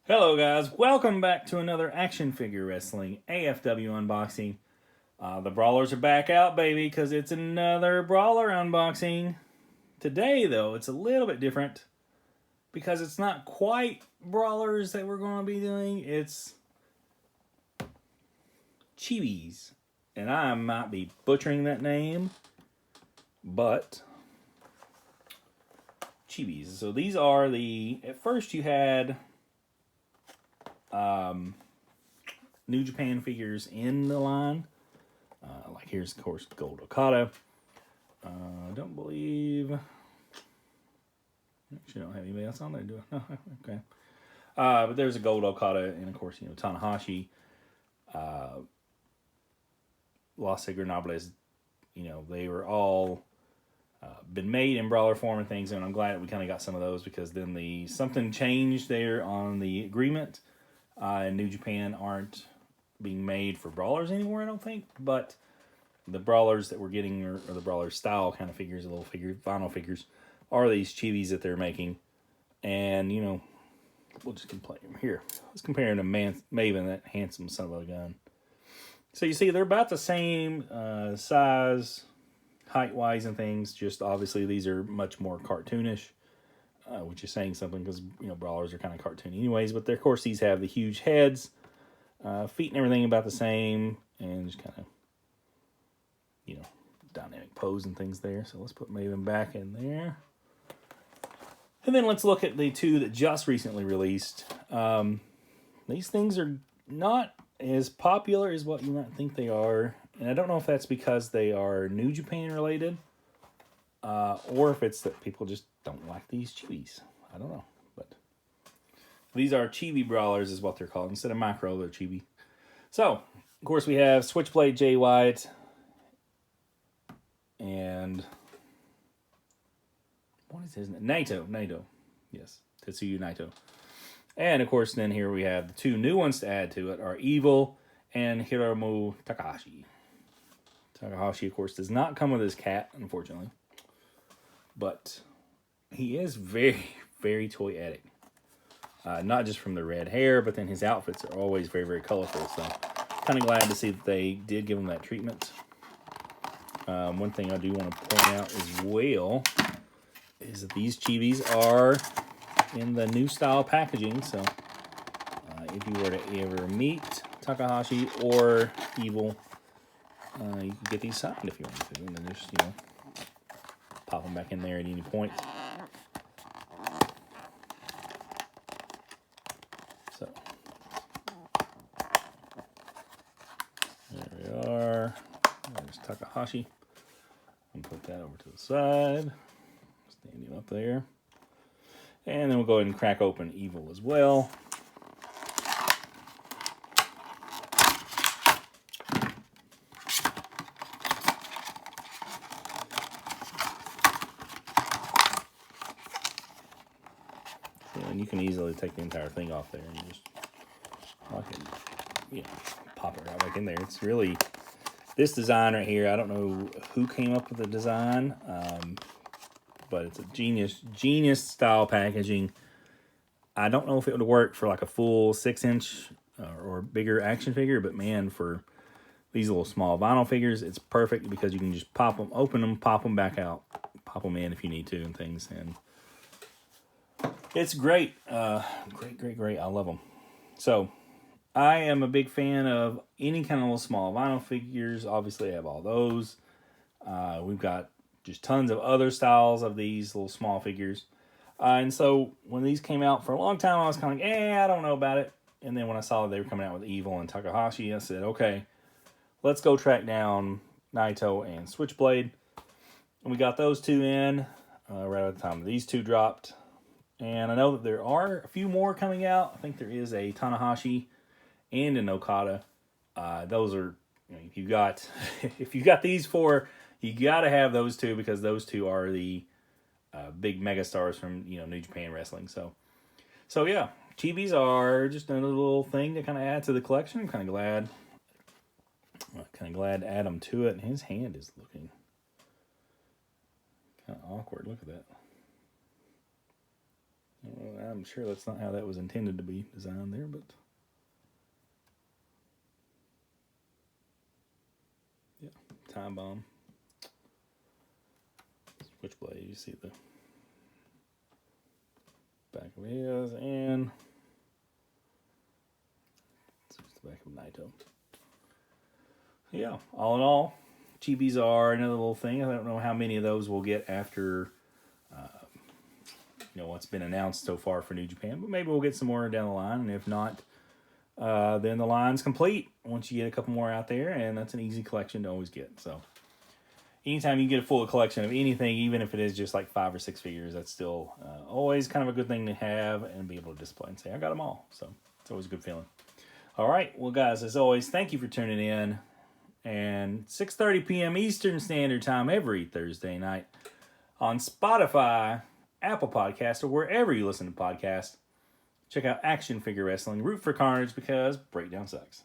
Hello guys, welcome back to another action figure wrestling AFW unboxing. The Brawlers are back out, baby, because it's another Brawler unboxing. Today, though, it's a little bit different because it's not quite Brawlers that we're going to be doing. It's Chibis. And I might be butchering that name, but Chibis. So these are at first you had New Japan figures in the line. Like here's, of course, Gold Okada. I don't believe... Actually, I don't have anybody else on there, do I? No, okay. But there's a Gold Okada, and of course, Tanahashi. Los Ingobernables, they were all been made in Brawler form and things, and I'm glad that we kind of got some of those because then something changed there on the agreement. And New Japan aren't being made for Brawlers anymore, I don't think. But the Brawlers that we're getting, or the Brawler style kind of figures, the little vinyl figures, are these Chibis that they're making. And, we'll just play them here. Let's compare them to Maven, that handsome son of a gun. So you see, they're about the same size, height-wise and things. Just obviously these are much more cartoonish. Which is saying something because, Brawlers are kind of cartoony anyways. But, of course, these have the huge heads, feet and everything about the same. And just kind of, dynamic pose and things there. So, let's put Maven back in there. And then let's look at the two that just recently released. These things are not as popular as what you might think they are. And I don't know if that's because they are New Japan related. Or if it's that people just don't like these Chibis. I don't know. But these are Chibi Brawlers is what they're called. Instead of Micro, they're Chibi. So, of course, we have Switchblade Jay White. And what is his name? Naito. Yes, Tetsuya Naito. And, of course, then here we have the two new ones to add to it are Evil and Hiromu Takahashi. Takahashi, of course, does not come with his cat, unfortunately. But he is very, very toy addict. Not just from the red hair, but then his outfits are always very, very colorful. So, kind of glad to see that they did give him that treatment. One thing I do want to point out as well is that these Chibis are in the new style packaging. So, if you were to ever meet Takahashi or Evil, you can get these signed if you want to. And then just, pop them back in there at any point. So, there we are. There's Takahashi. And put that over to the side. Stand him up there. And then we'll go ahead and crack open Evil as well. And you can easily take the entire thing off there and just pop it right back in there. It's really, this design right here, I don't know who came up with the design, but it's a genius style packaging. I don't know if it would work for like a full 6-inch or bigger action figure, but man, for these little small vinyl figures, it's perfect because you can just pop them, open them, pop them back out, pop them in if you need to and things. And it's great. Great. I love them. So, I am a big fan of any kind of little small vinyl figures. Obviously, I have all those. We've got just tons of other styles of these little small figures. And so, when these came out for a long time, I was kind of like, I don't know about it. And then when I saw that they were coming out with Evil and Takahashi, I said, okay, let's go track down Naito and Switchblade. And we got those two in right at the time these two dropped. And I know that there are a few more coming out. I think there is a Tanahashi and an Okada. Those are, if you got these four, you got to have those two because those two are the big mega stars from New Japan Wrestling. So yeah, Chibis are just another little thing to kind of add to the collection. I'm kind of glad to add them to it. And his hand is looking kind of awkward. Look at that. Well, I'm sure that's not how that was intended to be designed there, but yeah, time bomb. Switchblade, you see the back of his, and the back of Naito. Yeah, all in all, Chibis are another little thing. I don't know how many of those we'll get after what's been announced so far for New Japan, but maybe we'll get some more down the line, and if not, then the line's complete once you get a couple more out there, and that's an easy collection to always get. So anytime you get a full collection of anything, even if it is just like 5 or 6 figures, that's still always kind of a good thing to have and be able to display and say, I got them all. So it's always a good feeling. All right, well, guys, as always, thank you for tuning in. And 6:30 p.m. Eastern Standard Time every Thursday night on Spotify, Apple Podcast, or wherever you listen to podcasts. Check out Action Figure Wrestling. Root for Carnage because breakdown sucks.